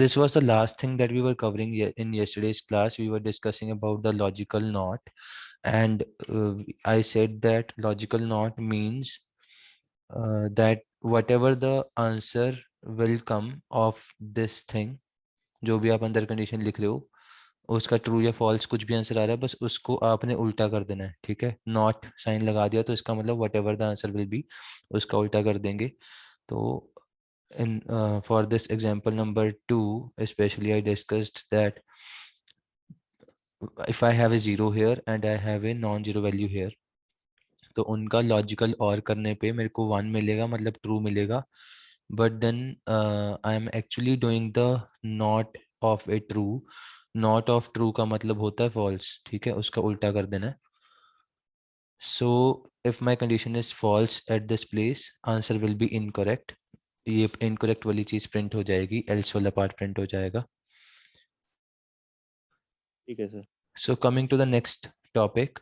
this was the last thing that we were covering in yesterday's class. We were discussing about the logical knot, and I said that logical knot means that whatever the answer will come of this thing, जो भी आप अंदर condition लिख रहे हो उसका true या false कुछ भी आंसर आ रहा है, बस उसको आपने उल्टा कर देना है। ठीक है, नॉट साइन लगा दिया तो इसका मतलब what ever the answer will B, उसका उल्टा कर देंगे। तो in for this example number 2 especially I discussed that if I have a zero here and I have a non-zero value here, तो उनका लॉजिकल और करने पे मेरे को 1 मिलेगा, मतलब ट्रू मिलेगा। But then I am actually doing the not of a true. Not of true का मतलब होता है फॉल्स। ठीक है, उसका उल्टा कर देना है। So if my condition is false at this place, answer will be incorrect. ये इनकरेक्ट वाली चीज प्रिंट हो जाएगी, एल्स वाला पार्ट प्रिंट हो जाएगा। ठीक है sir. So coming to the next topic,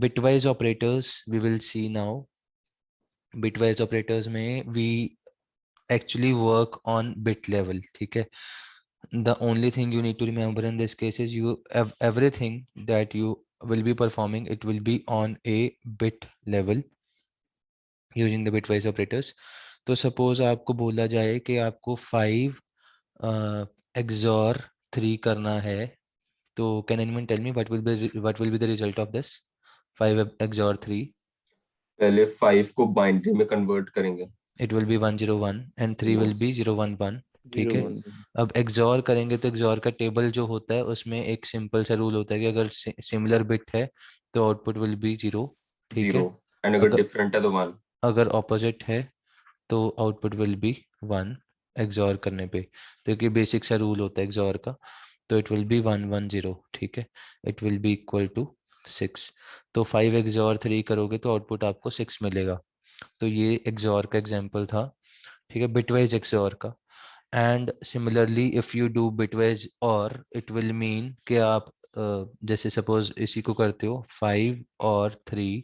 bitwise operators we will see now. Bitwise operators में we actually work on bit level. ठीक है, the only thing you need to remember in this case is you have everything that you will be performing, it will be on a bit level using the bitwise operators. तो suppose आपको बोला जाए कि आपको 5 XOR 3 करना है, तो can anyone tell me what will be the result of this 5 XOR 3? पहले 5 को बाइनरी में कन्वर्ट करेंगे। It will be 101 and 3 will Yes. be 011. ठीक है, 0 1 अब XOR करेंगे तो XOR का टेबल जो होता है उसमें एक सिंपल सा रूल होता है कि अगर सिमिलर बिट है तो आउटपुट विल बी 0। ठीक है, 0 एंड अगर अगर डिफरेंट है तो 1। अगर ऑपोजिट है तो आउटपुट विल बी 1 XOR करने पे। तो ये बेसिक सा रूल होता है XOR का। तो इट विल बी 110। ठीक है, it will be equal to 6। तो 5 XOR 3 करोगे तो आउटपुट आपको 6 मिलेगा। तो ये XOR का एग्जांपल था। ठीक है, बिटवाइज XOR का। And similarly if you do bitwise और इट विल मीन कि आप जैसे सपोज इसी को करते हो 5 और 3,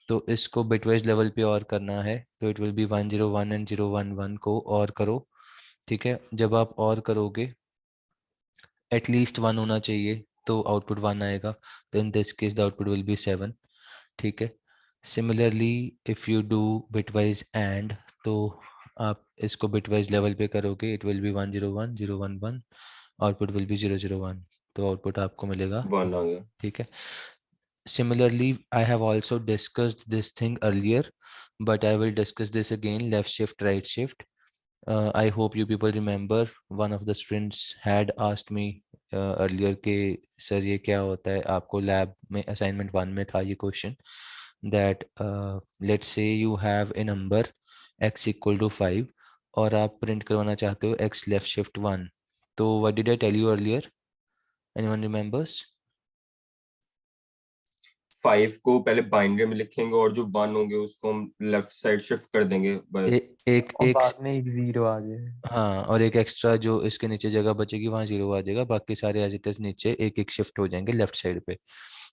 तो इसको बिटवाइज लेवल पे और करना है तो इट विल बी 101 एंड 011 को और करो। ठीक है, जब आप और करोगे एटलीस्ट 1 होना चाहिए तो आउटपुट 1 आएगा। तो in this case the output will B 7। ठीक है, similarly if you do bitwise and, तो आप इसको बिटवाइज लेवल पे करोगे, it will B 101 011, output will B 001, तो आउटपुट आपको मिलेगा 1 आ गया। ठीक है, similarly I have also discussed this thing earlier, but I will discuss this again, left shift right shift. I hope you people remember one of the students had asked me earlier कि sir ये क्या होता है, आपको lab में assignment 1 में था ये question that let's say you have a number x equal to 5 और आप प्रिंट करवाना चाहते हो x left shift 1. तो what did I tell you earlier? Anyone remembers? 5 को पहले बाइनरी में लिखेंगे और जो 1 होंगे उसको हम लेफ्ट साइड शिफ्ट कर देंगे एक और एक बाद में एक 0 आ जाए। हाँ, और एक एक्स्ट्रा जो इसके नीचे जगह बचेगी वहाँ 0 आ जाएगा, बाकी सारे एज इट इज नीचे एक एक शिफ्ट हो जाएंगे लेफ्ट साइड पे।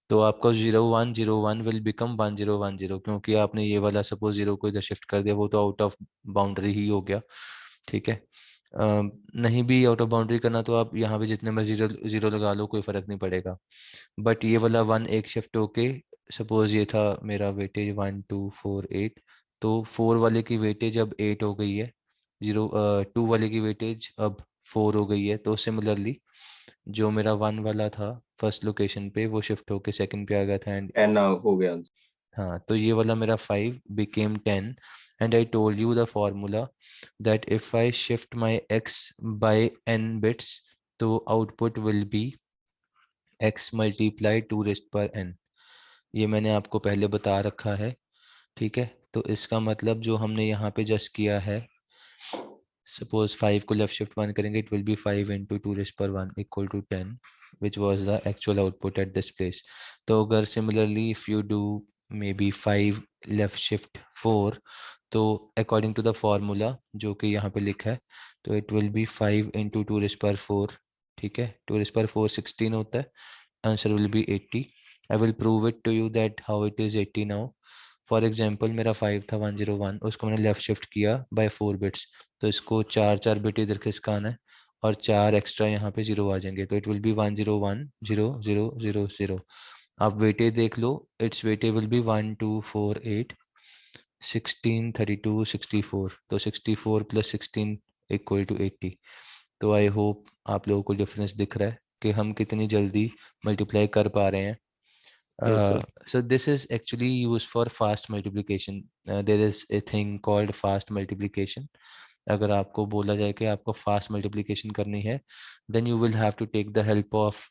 तो आपका 0101 विल बिकम 1010, क्योंकि आपने ये वाला सपोज 0 को इधर शिफ्ट कर दिया, वो तो आउट ऑफ बाउंड्री ही हो गया। ठीक है, नहीं भी आउट ऑफ बाउंड्री करना तो आप यहाँ पे जितने में जीरो जीरो लगा लो, कोई फर्क नहीं पड़ेगा। बट ये वाला 1 एक शिफ्ट होके, सपोज ये था मेरा वेटेज 1248, तो 4 वाले की वेटेज अब 8 हो गई है, 2 वाले की वेटेज अब 4 हो गई है। तो सिमिलरली जो मेरा 1 वाला था फर्स्ट लोकेशन पे, वो शिफ्ट होके सेकंड पे आ गया था एंड 10 हो गया आंसर। हाँ, तो ये वाला मेरा 5 became 10 and I told you the formula that if I shift my x by n bits, तो output will be x multiply 2 raised per n। ये मैंने आपको पहले बता रखा है। ठीक है, तो इसका मतलब जो हमने यहाँ पे जस्ट किया है, सपोज 5 को लेफ्ट शिफ्ट 1 करेंगे, it will B 5 into 2 raised per 1 equal to 10, which was the actual output at this place। तो अगर similarly if you do maybe 5 left shift 4, तो according to the formula जो कि यहाँ पे लिखा है, तो it will be 5 into 2 raised per 4। ठीक है, 2 raised per 4 16 होता है, answer will be 80। I will prove it to you that how it is 80 now. For example मेरा 5 था 101, उसको मैंने लेफ्ट शिफ्ट किया बाय 4 बिट्स, तो इसको 4 4 बिट इधर खिसकाना है और 4 एक्स्ट्रा यहाँ पे 0 आ जाएंगे, तो इट विल बी 1 0 1 0 0 0 0। आप वेटेज देख लो, इट्स वेटेज विल बी 1 2 4 8 16 32 64, तो 64 प्लस 16 इक्वल टू 80। तो आई होप आप लोगों को डिफरेंस दिख रहा है कि हम कितनी जल्दी मल्टीप्लाई कर पा रहे हैं। Yes, sir. So this is actually used for fast multiplication. There is a thing called fast multiplication. अगर आपको बोला जाए कि आपको फास्ट मल्टीप्लिकेशन करनी है, then you will have to take the help of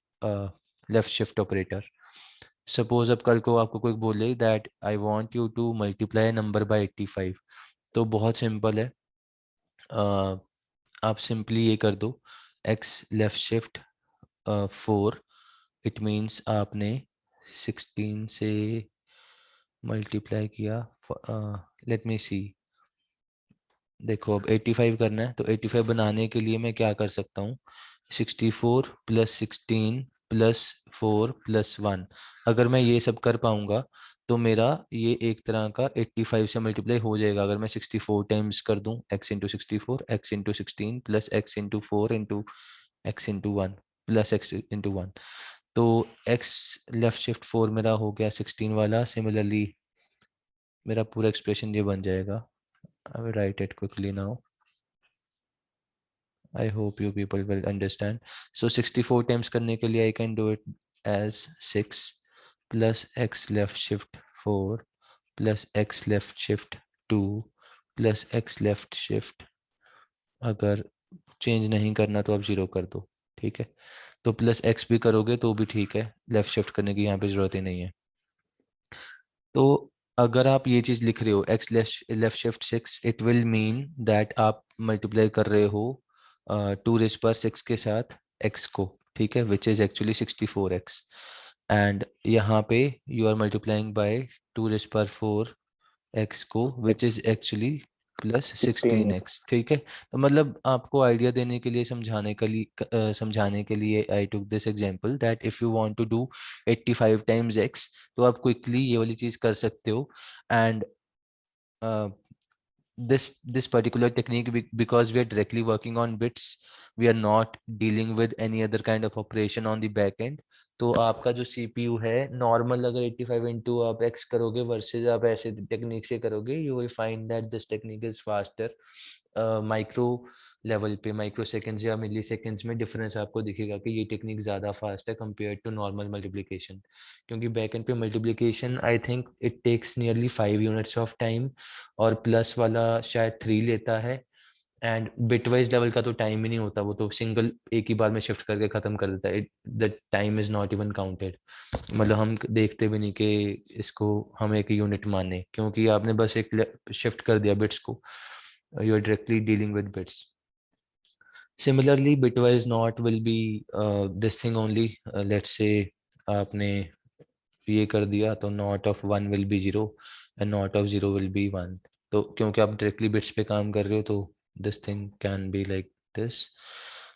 left shift operator. Suppose अब कल को आपको कोई बोले that I want you to multiply number by 85, तो बहुत सिंपल है, आप सिंपली ये कर दो x left shift 4, it means आपने 16 से मल्टीप्लाई किया। लेट मी सी, देखो अब 85 करना है, तो 85 बनाने के लिए मैं क्या कर सकता हूँ, 64 प्लस 16 प्लस 4 प्लस 1। अगर मैं ये सब कर पाऊंगा तो मेरा ये एक तरह का 85 से मल्टीप्लाई हो जाएगा। अगर मैं 64 टाइम्स कर दूं, x into 64 x into 16 plus x into 4 into x into 1 plus x into 1, तो x लेफ्ट शिफ्ट 4 मेरा हो गया 16 वाला। सिमिलरली मेरा पूरा एक्सप्रेशन ये बन जाएगा। I will write it quickly now. I hope you people will understand. So 64 times करने के लिए I can do it as 6 plus x left shift 4 plus x left shift 2 plus x left shift, अगर change नहीं करना तो आप 0 कर दो, ठीक है। तो प्लस x भी करोगे तो भी ठीक है, लेफ्ट शिफ्ट करने की यहाँ पे जरूरत ही नहीं है। तो अगर आप ये चीज लिख रहे हो x left shift 6, it will mean that आप मल्टीप्लाई कर रहे हो 2 रेज पर 6 के साथ x को, ठीक है, which is actually 64x। And यहाँ पे you are multiplying by 2 raise पर 4 x को, which is actually plus 16x, ठीक है। तो मतलब आपको आइडिया देने के लिए, समझाने के लिए I took this example that if you want to do 85 times x, तो आप क्विकली ये वाली चीज कर सकते हो। And this particular technique, because we are directly working on bits, we are not dealing with any other kind of operation on the back end। तो आपका जो CPU है नॉर्मल, अगर 85 इंटू आप x करोगे वर्सेज आप ऐसे टेक्निक से करोगे, you will find that this technique is faster. Micro level पे, माइक्रो सेकेंड्स या मिली सेकेंड्स में डिफरेंस आपको दिखेगा कि ये टेक्निक ज़्यादा फास्ट है कंपेयर टू नॉर्मल मल्टीप्लिकेशन। क्योंकि बैक एंड पे multiplication I think it takes nearly 5 units of time, और प्लस वाला शायद 3 लेता है। एंड बिटवाइज लेवल का तो टाइम ही नहीं होता, वो तो सिंगल एक ही बार में शिफ्ट करके खत्म कर देता है। The time is not even counted, मतलब हम देखते भी नहीं कि इसको हम एक यूनिट माने, क्योंकि आपने बस एक शिफ्ट कर दिया बिट्स को, you are directly dealing with bits. Similarly, bitwise not will be this thing only. Let's say आपने ये कर दिया तो not of 1 will be 0 and not of 0 will be 1। तो क्योंकि आप डायरेक्टली बिट्स पे काम कर रहे हो, तो this thing can be like this.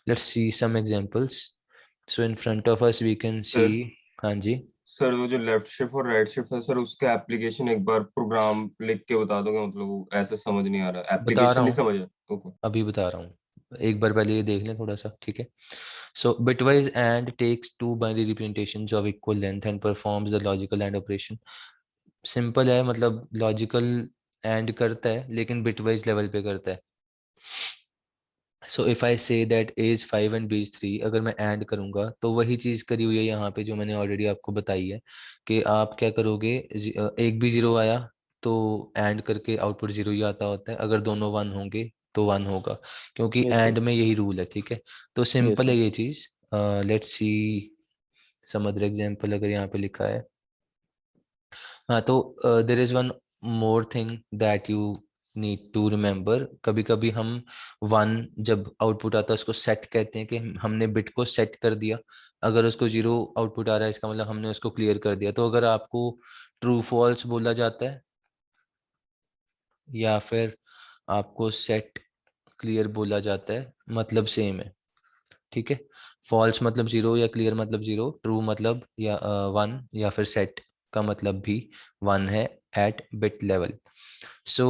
Let's see some examples. So in front of us we can see, हाँ जी सर वो जो लेफ्ट शिफ्ट और राइट शिफ्ट है सर, उसका एप्लीकेशन एक बार प्रोग्राम लिख के बता दोगे, मतलब वो ऐसे समझ नहीं आ रहा, बता एप्लीकेशन रहा नहीं हूँ, समझ ओके। अभी बता रहा हूँ, एक बार पहले ये देख लें थोड़ा सा, ठीक है। So bitwise and takes two binary representations of equal length and performs the logical and operation. Simple है, मतलब लॉजिकल एंड करता है लेकिन बिटवाइज लेवल पे करता है। So if I say that a is 5 and b is 3, अगर मैं एंड करूंगा तो वही चीज करी हुई है यहाँ पे जो मैंने ऑलरेडी आपको बताई है कि आप क्या करोगे, एक भी 0 आया तो एंड करके आउटपुट 0 ही आता होता है, अगर दोनों 1 होंगे तो 1 होगा, क्योंकि Yes, sir. एंड में यही रूल है, ठीक है। तो Yes, सिंपल है sir. ये चीज। Let's see some other example, अगर यहाँ पे लिखा है। हाँ, तो there is one more thing that you need to remember. कभी कभी हम 1 जब आउटपुट आता है उसको सेट कहते हैं कि हमने बिट को सेट कर दिया। अगर उसको 0 आउटपुट आ रहा है इसका मतलब हमने उसको क्लियर कर दिया। तो अगर आपको ट्रू फॉल्स बोला जाता है या फिर आपको सेट क्लियर बोला जाता है, मतलब सेम है, ठीक है। फॉल्स मतलब 0 या क्लियर मतलब 0, ट्रू मतलब या 1, या फिर सेट का मतलब भी 1 है at bit level. So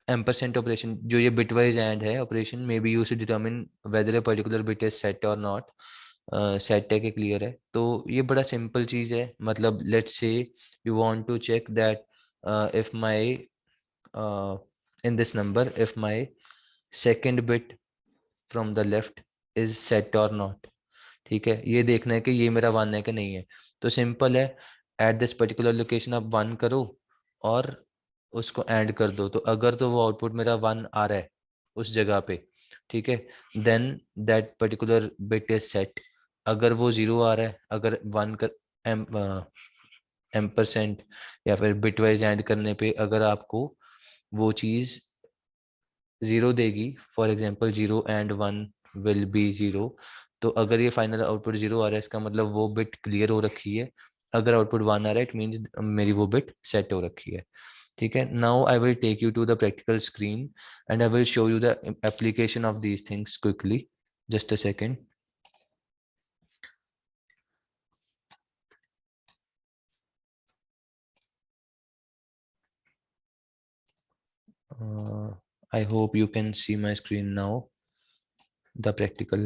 ampersand operation जो ये बिटवाइज एंड है operation may be used to determine whether a particular bit is set or not. Set है कि क्लियर है, तो ये बड़ा सिंपल चीज है। मतलब let's say you want to check that if my in this number if my second bit from the left is set or not। ठीक है, ये देखना है कि ये मेरा 1 है कि नहीं है। तो सिंपल है, एट दिस पर्टिकुलर लोकेशन आप 1 करो और उसको ऐड कर दो, तो अगर तो वो आउटपुट मेरा 1 आ रहा है उस जगह पे, ठीक है, then that particular bit is set. अगर वो 0 आ रहा है, अगर 1 कर एम्परसेंट या फिर बिटवाइज ऐड करने पे अगर आपको वो चीज़ 0 देगी, for example 0 and 1 will be 0, तो अगर ये फाइनल आउटपुट 0 आ रहा है इसका मतलब वो बिट क्लियर हो रखी है। अगर आउटपुट 1 आ रहा है इट मीन्स मेरी वो बिट सेट हो रखी है। ठीक है, now I will take you to the practical screen and I will show you the application of these things quickly. Just a second. I hope you can see my screen now, the practical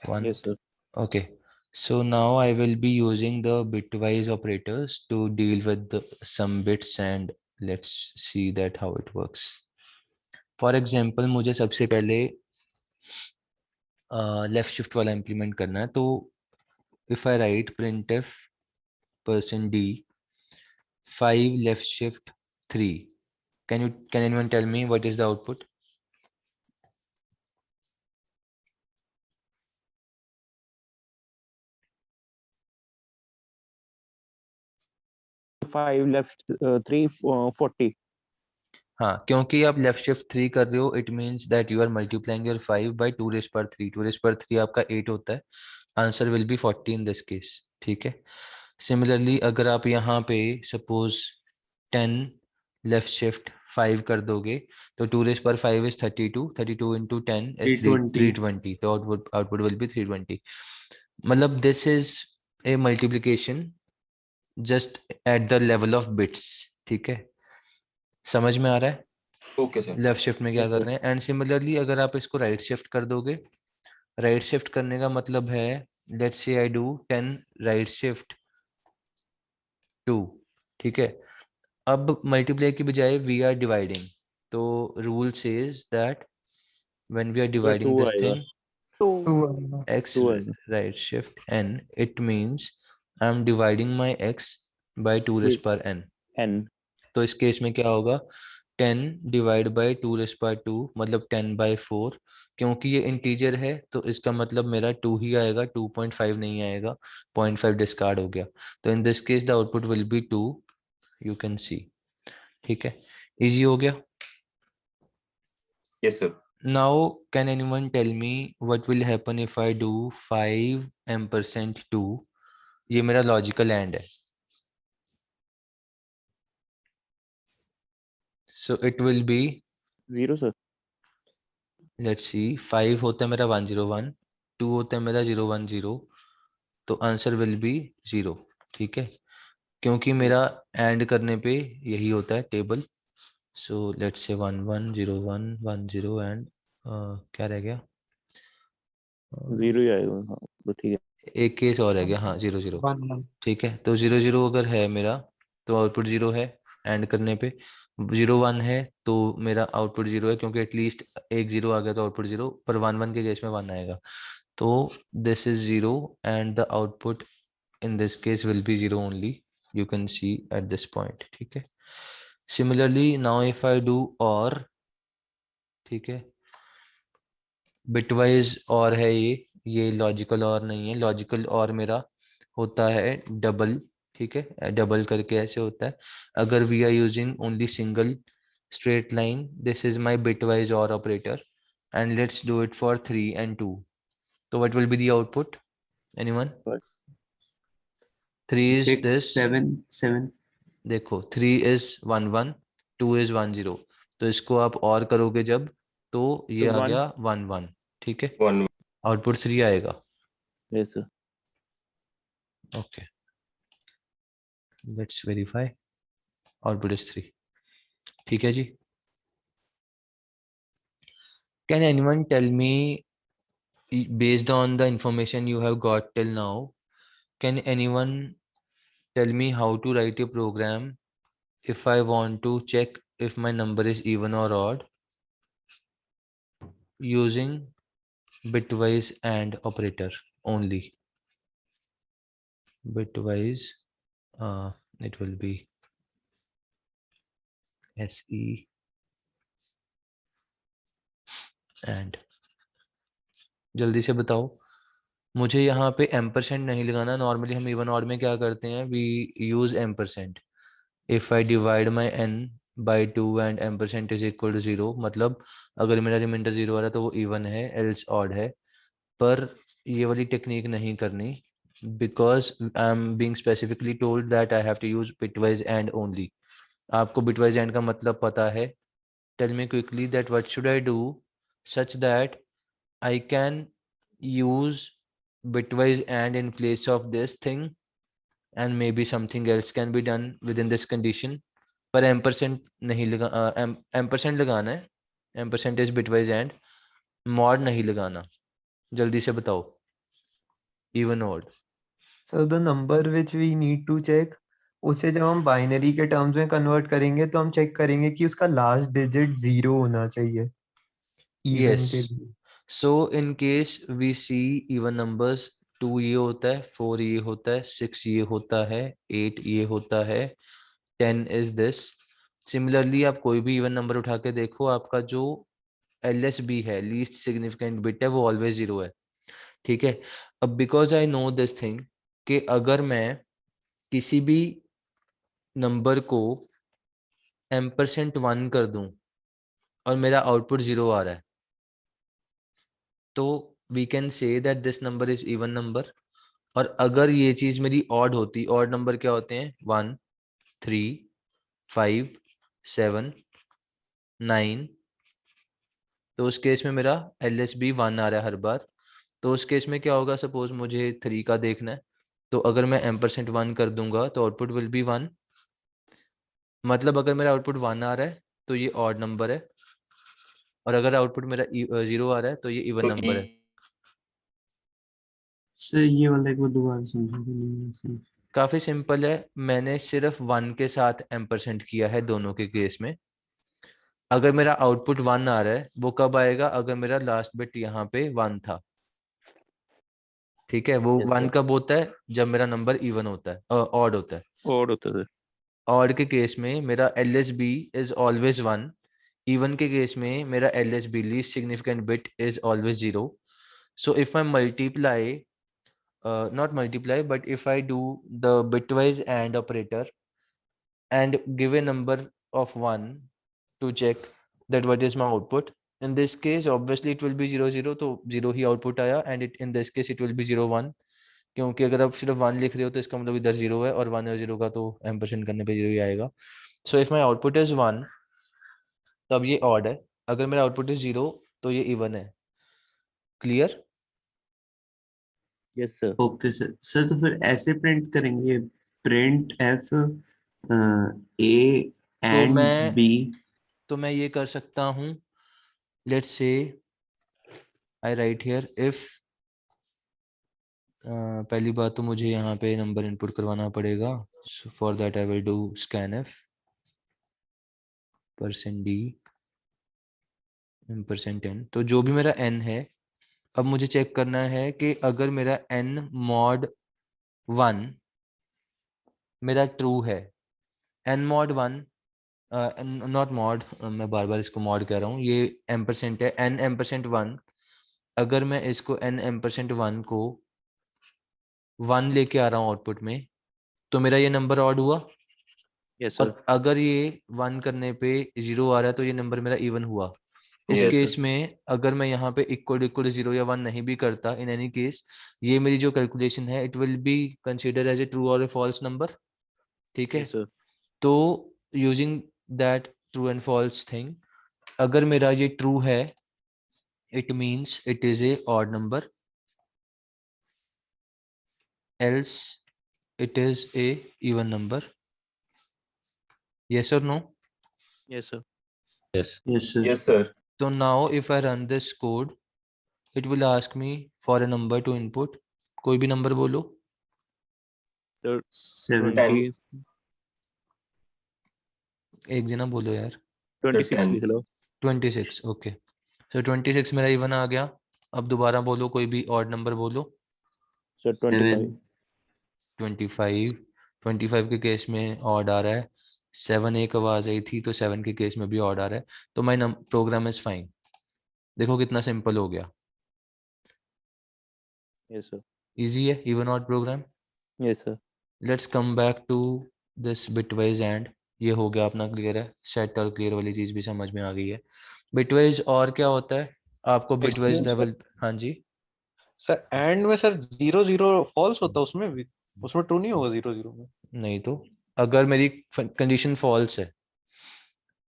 one. Yes, sir. Okay, so now I will be using the bitwise operators to deal with some bits, and let's see that how it works. For example, मुझे सबसे पहले left shift वाला implement करना है, तो if I write printf %d 5 left shift 3, can anyone tell me what is the output? Five left, 3, 40. हाँ, क्योंकि आप लेफ्ट शिफ्ट 3 कर रहे हो, it means that you are multiplying your 5 by 2^3। 2^3 आपका 8 होता है, answer will be 40 in this case. ठीक है, सिमिलरली अगर आप यहाँ पे सपोज 10 लेफ्ट शिफ्ट 5 कर दोगे, तो 2^5 इज 32, 32 इंटू 10 इज 320, तो आउटपुट विल बी 320। मतलब this is a multiplication just at the level of bits. ठीक है, समझ में आ रहा है ओके सर। लेफ्ट शिफ्ट में क्या Yes, कर sir. रहे हैं। एंड सिमिलरली अगर आप इसको राइट शिफ्ट कर दोगे, राइट शिफ्ट करने का मतलब है let's say I do 10 right shift 2। ठीक है, अब मल्टीप्लाई की बजाय वी आर डिवाइडिंग, तो rule says that when we are Sir, dividing 2 this आएगा. Thing Two. x 2 आएगा. right shift n, it means I am dividing my x by 2 raised With power n। N. तो इस case में क्या होगा, 10 divide by 2 rays power 2 मतलब 10/4। क्योंकि ये इंटीजर है तो इसका मतलब मेरा 2 ही आएगा, 2.5 नहीं आएगा, 0.5 डिस्कार्ड हो गया। तो in this case the output will be 2, you can see. ठीक है, इजी हो गया। Yes sir. Now can anyone tell me what will happen if I do 5 %2। ये मेरा लॉजिकल एंड है, so it will be 0, sir. Let's see 5 होता है मेरा 101, 2 होता है मेरा 010, तो आंसर विल बी 0। ठीक है, क्योंकि मेरा एंड करने पे यही होता है table. So let's say 110110 and क्या रह गया, 0 ही आएगा. हाँ, तो ठीक है. एक केस और रह गया, हाँ 00। 1. ठीक है, तो 00 अगर है मेरा तो आउटपुट 0 है एंड करने पे। 01 है तो मेरा आउटपुट 0 है, क्योंकि एटलीस्ट एक 0 आ गया तो आउटपुट 0, पर 11 के केस में 1 आएगा। तो this is 0 and the output in this case will be 0 only, you can see at this point। ठीक है, similarly now if I do or, ठीक है, bitwise और है ये लॉजिकल और नहीं है। लॉजिकल और मेरा होता है डबल। ठीक है, डबल करके ऐसे होता है। अगर we are using only single straight line, this is my bitwise or operator, and let's do it for 3 and 2। तो what will be the output, anyone? But 3 is 6, this, 7, 7. देखो 3 is 11, 2 is 10, तो इसको आप और करोगे जब, तो ये तो आ 1. गया 11। ठीक है, 1। आउटपुट 3 आएगा। Yes, sir. Okay, let's verify, output is 3। ठीक है जी। Can anyone tell me, based on the information you have got till now, can anyone tell me how to write a program if I want to check if my number is even or odd using bitwise AND operator only? Bitwise, it will be SE AND. जल्दी से बताओ, मुझे यहाँ पे ampersand नहीं लगाना. Normally हम even odd में क्या करते हैं, we use ampersand. If I divide my n by 2 and ampersand is equal to 0, मतलब अगर मेरा रिमाइंडर 0 आ रहा है तो वो इवन है, एल्स ऑड है. पर ये वाली टेक्निक नहीं करनी, because I am being specifically told that I have to use bitwise and only. आपको बिटवाइज एंड का मतलब पता है. Tell me quickly that what should I do such that I can use bitwise and in place of this thing, and maybe something else can be done within this condition. पर ampersand नहीं लगा, ampersand लगाना है. Ampersand is bitwise and, mod नहीं लगाना. जल्दी से बताओ. Even odd. So the number which we need to check, उसे जब हम बाइनरी के टर्म्स में कन्वर्ट करेंगे तो हम चेक करेंगे कि उसका लास्ट डिजिट 0 होना चाहिए इवन के यस. लिए. So in case we see even numbers, 2 ये होता है, 4 ये होता है, 6 ये होता है, 8 ये होता है, 10 इज दिस. सिमिलरली आप कोई भी इवन नंबर उठा के देखो, आपका जो LSB है, लीस्ट सिग्निफिकेंट बिट है, वो ऑलवेज 0 है. ठीक है. अब because I know this thing कि अगर मैं किसी भी नंबर को %1 कर दूं और मेरा आउटपुट 0 आ रहा है, तो we can say that this number is even number. और अगर ये चीज मेरी ऑड होती, ऑड नंबर क्या होते हैं, 1, 3, 5, 7, 9, तो उस केस में मेरा LSB 1 आ रहा है हर बार. तो उस केस में क्या होगा, सपोज मुझे 3 का देखना है, तो अगर मैं %1 कर दूंगा तो आउटपुट विल बी 1. मतलब अगर मेरा आउटपुट 1 आ रहा है तो ये ऑड नंबर है, और अगर आउटपुट मेरा 0 आ रहा है तो ये इवन तो नंबर है. सर ये वाला एक बार दोबारा समझाइए. नहीं सर. काफी सिंपल है. मैंने सिर्फ 1 के साथ एम्परसेंट किया है दोनों के केस में. अगर मेरा आउटपुट 1 आ रहा है, वो कब आएगा, अगर मेरा लास्ट बिट यहाँ पे 1 था. ठीक है. वो Yes, 1 sir. कब होता है, जब मेरा नंबर इवन होता है, ऑड होता है. Odd होता है. ऑड के केस में मेरा LSB इज ऑलवेज 1. इवन के केस में मेरा LSB, least significant bit, is always 0. So if I multiply, not multiply, but if I do the bitwise AND operator and give a number of 1 to check that what is my output, in this case obviously it will be 0 0, तो 0 ही output आया, and it in this case it will be 0 1, क्योंकि अगर आप सिर्फ 1 लिख रहे हो तो इसका मतलब इधर 0 है, और 1 और 0 का तो एम्परसेंट करने पे 0 ही आएगा. So if my output is 1, तब ये odd है. अगर मेरा आउटपुट इज 0 तो ये इवन है. Clear? Yes, sir. Okay sir. Sir तो फिर ऐसे प्रिंट करेंगे, प्रिंट एफ ए एंड मैं- बी. तो मैं ये कर सकता हूँ. Let's say I right here if, पहली बात तो मुझे यहाँ पे नंबर इनपुट करवाना पड़ेगा. So for that I will do scanf %d %n. तो जो भी मेरा n है, अब मुझे चेक करना है कि अगर मेरा n mod 1 मेरा ट्रू है, n mod 1, नॉट मॉड, मैं बार बार इसको मॉड कह रहा हूँ, ये एम्परसेंट है, n %1. अगर मैं इसको n %1 को 1 लेके आ रहा हूँ आउटपुट में, तो मेरा ये नंबर ऑड हुआ. Yes, sir. और अगर ये 1 करने पे 0 आ रहा है तो ये नंबर मेरा इवन हुआ. इस Yes, केस sir. में अगर मैं यहाँ पे इक्वल इक्वल 0 या 1 नहीं भी करता, इन एनी केस ये मेरी जो कैलकुलेशन है, it will be consider as a true or a false number. ठीक है. Yes, sir. तो using that true and false thing, अगर मेरा ये ट्रू है, it means it is a odd number, else it is a even number. Yes or no? Yes, sir. Yes. Yes sir. Yes, sir. So now if I run this code, it will ask me for a number to input. कोई भी number बोलो. 7 20 एक जना बोलो यार. 26 10 लिख लो 26. Okay. So 26 मेरा even आ गया. अब दोबारा बोलो कोई भी odd number बोलो. सर 25 25. 25 के केस में odd आ रहा है. 7 एक आवाज आई थी तो 7 के केस में भी odd आ रहा है. तो my program is fine. देखो कितना सिंपल हो गया. यस सर Easy है even odd program. Yes sir Let's come back to this bitwise and. ये हो गया अपना क्लियर है. सेट और क्लियर वाली चीज भी समझ में आ गई है. बिटवाइज और क्या होता है आपको बिटवाइज Excellent, लेवल. हाँ जी. सर एंड में सर 0 0 फॉल्स होता है उसमें भी, उसमें ट्रू नहीं होगा 0 0 में. नहीं तो अगर मेरी कंडीशन फॉल्स है,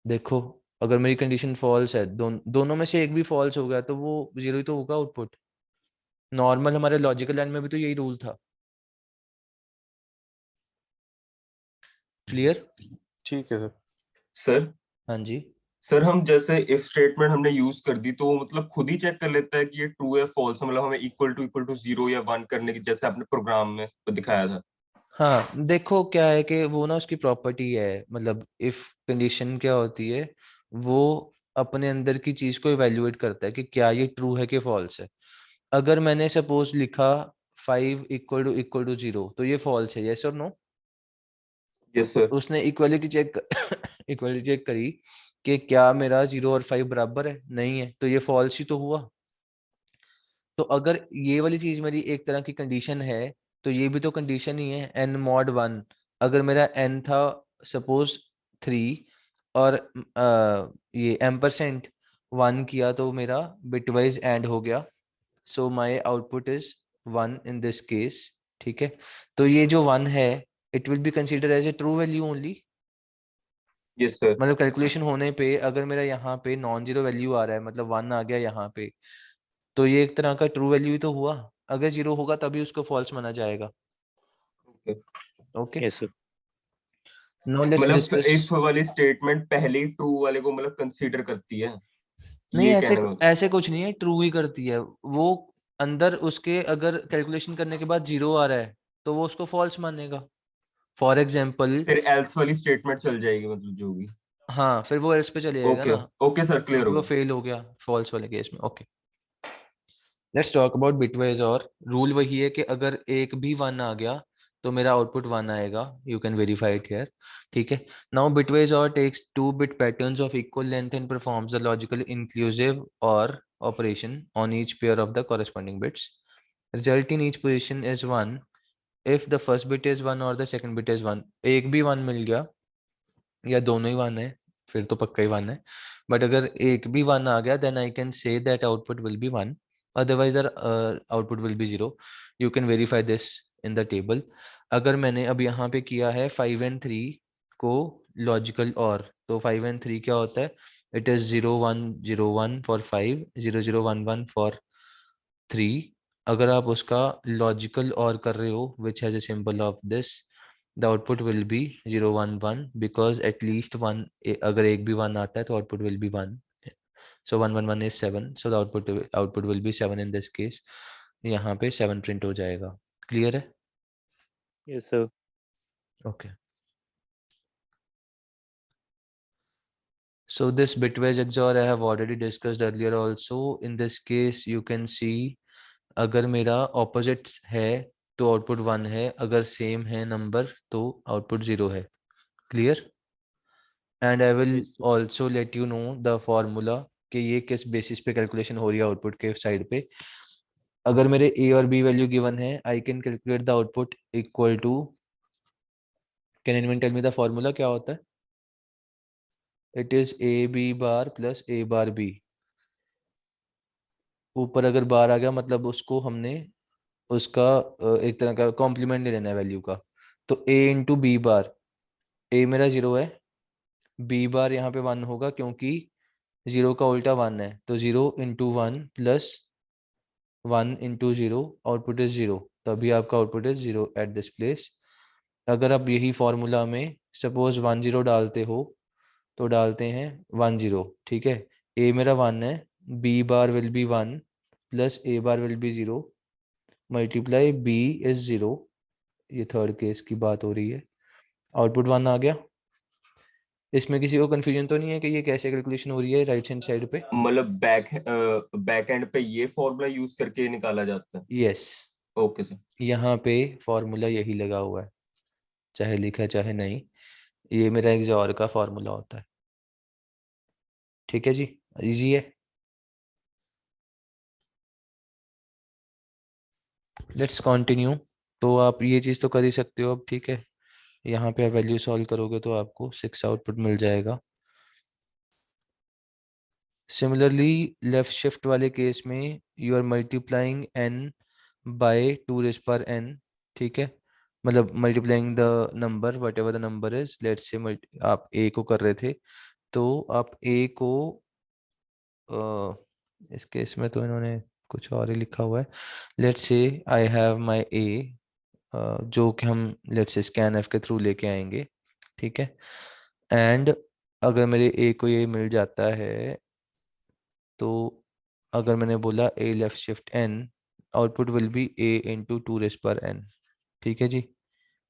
देखो अगर मेरी कंडीशन फॉल्स है, दोनों में से एक भी फॉल्स हो गया तो वो जीरो ही तो होगा आउटपुट. नॉर्मल हमारे लॉजिकल एंड में भी तो यही रूल था. क्लियर. ठीक है सर. सर हाँ जी. सर हम जैसे इफ स्टेटमेंट हमने यूज कर दी तो वो मतलब खुद ही चेक कर लेता है कि ये ट्रू है फॉल्स, मतलब हमें इक्वल टू 0 या 1 करने की, जैसे आपने प्रोग्राम में दिखाया था. हाँ देखो क्या है कि वो ना उसकी प्रॉपर्टी है. मतलब इफ कंडीशन क्या होती है, वो अपने अंदर की चीज को इवेल्युएट करता है कि क्या ये ट्रू है कि फॉल्स है. अगर मैंने सपोज लिखा 5 इक्वल टू 0 तो ये फॉल्स है. यस और नो. Yes sir. उसने इक्वलिटी चेक इक्वलिटी चेक करी कि क्या मेरा 0 और 5 बराबर है. नहीं है तो ये फॉल्स ही तो हुआ. तो अगर ये वाली चीज मेरी एक तरह की कंडीशन है तो ये भी तो कंडीशन ही है. n mod 1. अगर मेरा n था सपोज 3 और ये एम्परसेंट 1 किया तो मेरा बिटवाइज एंड हो गया. So my output is 1 in this case. ठीक है. तो ये जो 1 है it will be consider as a true value only. Yes sir. मतलब कैलकुलेशन होने पे अगर मेरा यहाँ पे नॉन जीरो वैल्यू आ रहा है, मतलब 1 आ गया यहाँ पे, तो ये एक तरह का ट्रू वैल्यू ही तो हुआ. अगर 0 होगा तभी उसको फॉल्स माना जाएगा. Okay. Yes sir now let's मतलब डिस्कस. इफ वाली स्टेटमेंट पहले ही ट्रू वाले को मतलब कंसीडर करती है, नहीं ये ऐसे कहने का. ऐसे कुछ नहीं है. ट्रू ही करती है वो. अंदर उसके अगर कैलकुलेशन करने के बाद 0 आ रहा है तो वो उसको फॉल्स मानेगा. For example. फिर एल्स वाली स्टेटमेंट चल जाएगी मतलब जो भी. हाँ फिर वो एल्स पे चले जाएगा ओके. ना, ओके सर, क्लियर क्योंकि हो वो गया. फेल हो गया फॉल्स वाले केस में. Okay. Let's talk about bitwise. और रूल वही है कि अगर एक भी 1 आ गया तो मेरा आउटपुट 1 आएगा. You can verify it here. ठीक है. Now bitwise or takes 2 bit patterns of equal length and performs the logical inclusive or operation on each pair of the corresponding bits. Result in each position is 1 if the first bit is 1 or the second bit is 1. एक भी 1 मिल गया या दोनों ही 1 है फिर तो पक्का ही 1 है. बट अगर एक भी 1 आ गया then I can say that output will be 1. Otherwise our output will be 0. You can verify this in the table. अगर मैंने अब यहाँ पे किया है 5 and 3 को लॉजिकल और, तो 5 and 3 क्या होता है. It is 0 1 0 1 for 5, 0 0 1 1 for 3. अगर आप उसका लॉजिकल और कर रहे हो which has a symbol of this, the output will be 0 1 1 because at least 1, अगर एक भी 1 आता है तो output will be 1. So 1 1 1 is 7. So the output will be 7 in this case. यहाँ पे 7 प्रिंट हो जाएगा. क्लियर है. Yes sir Okay. So this bitwise XOR I have already discussed earlier also. In this case you can see अगर मेरा opposite है तो output 1 है, अगर सेम है नंबर तो आउटपुट 0 है. Clear. And I will Yes, sir. Also let you know the formula कि ये किस बेसिस पे कैलकुलेशन हो रही है आउटपुट के साइड पे. अगर मेरे ए और बी वैल्यू गिवन है I can calculate the output equal to. Can anyone tell me the formula क्या होता है. It is a b bar plus a bar b. ऊपर अगर बार आ गया मतलब उसको हमने उसका एक तरह का कॉम्प्लीमेंट ले लेना है वैल्यू का. तो ए इंटू बी बार. ए मेरा 0 है, बी बार यहाँ पे 1 होगा क्योंकि 0 का उल्टा 1 है. तो 0 into 1 plus 1 into 0 output is 0. तभी आपका output is 0 eight this place. अगर आप यही फॉर्मूला में सपोज 1 0 डालते हो तो डालते हैं 1 0. ठीक है. a मेरा 1 है, b bar will be 1 plus a bar will be 0 multiply b is 0। ये थर्ड केस की बात हो रही है। आउटपुट 1 आ गया। इसमें किसी को कंफ्यूजन तो नहीं है कि ये कैसे कैलकुलेशन हो रही है राइट हैंड साइड पे? मतलब बैक एंड पे ये फॉर्मूला यूज करके निकाला जाता है। Yes, okay sir. यहाँ पे फॉर्मूला यही लगा हुआ है, चाहे लिखा चाहे नहीं, ये मेरा XOR का फॉर्मूला होता है। ठीक है जी, इजी है। Let's continue. तो आप ये चीज़ तो कर ही सकते हो अब, ठीक है। यहाँ पे आप वैल्यू सॉल्व करोगे तो आपको 6 आउटपुट मिल जाएगा। सिमिलरली लेफ्ट शिफ्ट वाले केस में you are multiplying n by 2 raise पर n, ठीक है। मतलब multiplying the number whatever the number is, let's say आप a को कर रहे थे तो आप a को इस केस में तो इन्होंने कुछ और ही लिखा हुआ है। Let's say I have my a जो कि हम लेट्स से स्कैन एफ के थ्रू लेके आएंगे, ठीक है। एंड अगर मेरे a को ये मिल जाता है तो अगर मैंने बोला a left shift n, output will be a into 2 raise पर n। ठीक है जी,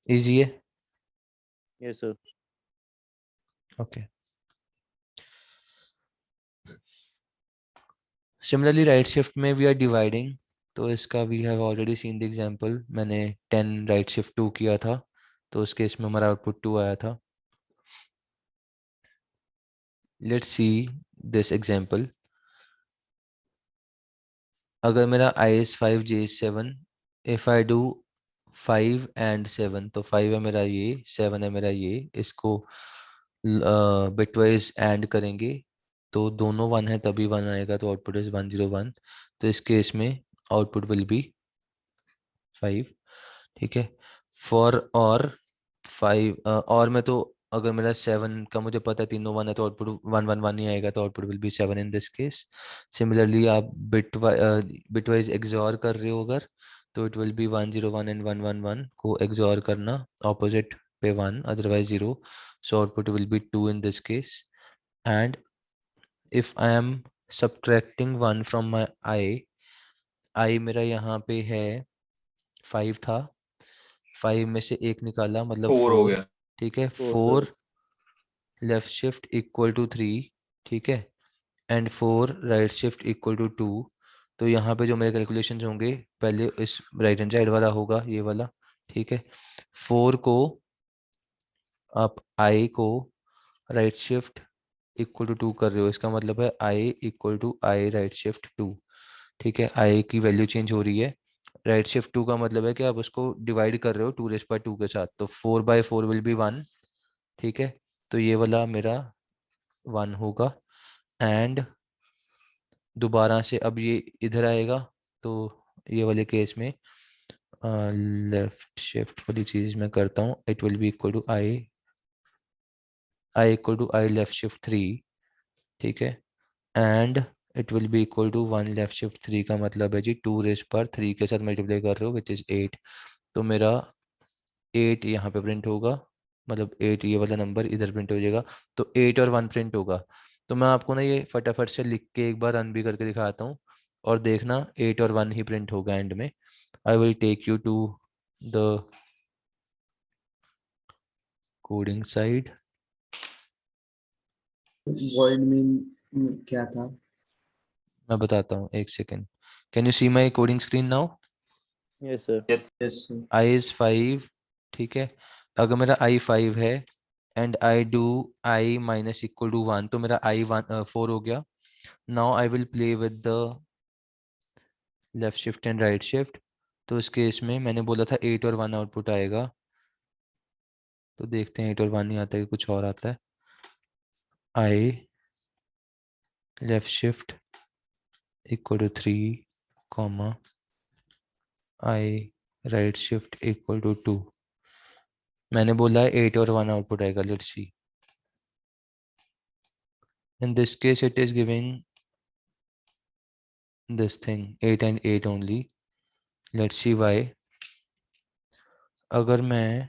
इजी है। Yes sir. Okay. Similarly right shift में वी आर डिवाइडिंग, तो इसका we have already seen the example. मैंने 10 राइट शिफ्ट 2 किया था तो उस केस में हमारा आउटपुट 2 आया था। Let's see this example. अगर मेरा i is 5 j is 7, if I do 5 and 7, तो 5 है मेरा ये, 7 है मेरा ये, इसको बिटवाइज एंड करेंगे तो दोनों 1 है तभी 1 आएगा, तो आउटपुट इज 101। तो इस केस में आउटपुट विल बी 5, ठीक है। फॉर और 5 और में तो अगर मेरा 7 का मुझे पता है तीनों 1 है तो आउटपुट 111 ही आएगा, तो output will B 7 in this case. Similarly आप बिटवाइज एक्सऑर कर रहे हो अगर, तो इट विल बी 101 एंड 111 को एक्सऑर करना, ऑपोजिट पे 1 otherwise 0, so output will be 2 in this case। And if I am subtracting 1 from my I मेरा यहाँ पे है 5 था, 5 में से एक निकाला मतलब 4 हो 4, गया। ठीक है। 4 4 sir. Left shift equal to 3, ठीक है, and 4 right shift equal to 2। तो यहाँ पे जो मेरे कैलकुलेशंस होंगे पहले इस राइट हैंड साइड वाला होगा, ये वाला, ठीक है। 4 को आप I को राइट शिफ्ट इक्वल टू 2 कर रहे हो, इसका मतलब है I equal to I right shift 2, ठीक है। I की वैल्यू चेंज हो रही है, राइट शिफ्ट 2 का मतलब है कि आप उसको डिवाइड कर रहे हो 2 रेज़ बाय 2 के साथ, तो 4/4 विल बी 1, ठीक है। तो ये वाला मेरा 1 होगा। एंड दोबारा से अब ये इधर आएगा, तो ये वाले केस में लेफ्ट शिफ्ट वाली चीज़ मैं करता हूँ, it will be equal to I equal to I left shift 3, ठीक है। And it will be equal to 1 left shift 3 का मतलब है जी 2 रेज़ पर 3 के साथ मल्टीप्लाई कर रहे हो विच इज़ 8, तो मेरा 8 यहाँ पे प्रिंट होगा, मतलब 8 ये वाला नंबर इधर प्रिंट हो जाएगा, तो 8 और 1 प्रिंट होगा। तो मैं आपको ना ये फटाफट से लिख के एक बार रन भी करके दिखाता हूँ और देखना 8 और 1 ही प्रिंट होगा एंड में। I will take you to the coding side. Void mean क्या था? मैं बताता हूँ, एक सेकेंड। Can you see my coding screen now? Yes sir. Yes. Yes I is 5, ठीक है। अगर मेरा I 5 है and I do I minus equal to 1, तो मेरा I 4 हो गया। Now I will play with the left shift and right shift. तो इस केस में मैंने बोला था 8 और 1 आउटपुट आएगा, तो देखते हैं 8 और 1 नहीं आता है कि कुछ और आता है। I left shift equal to 3 comma I right shift equal to 2। मैंने बोला है 8 और 1 आउटपुट आएगा, let's see. In this case it is giving this thing 8 and 8 only। Let's see why। अगर मैं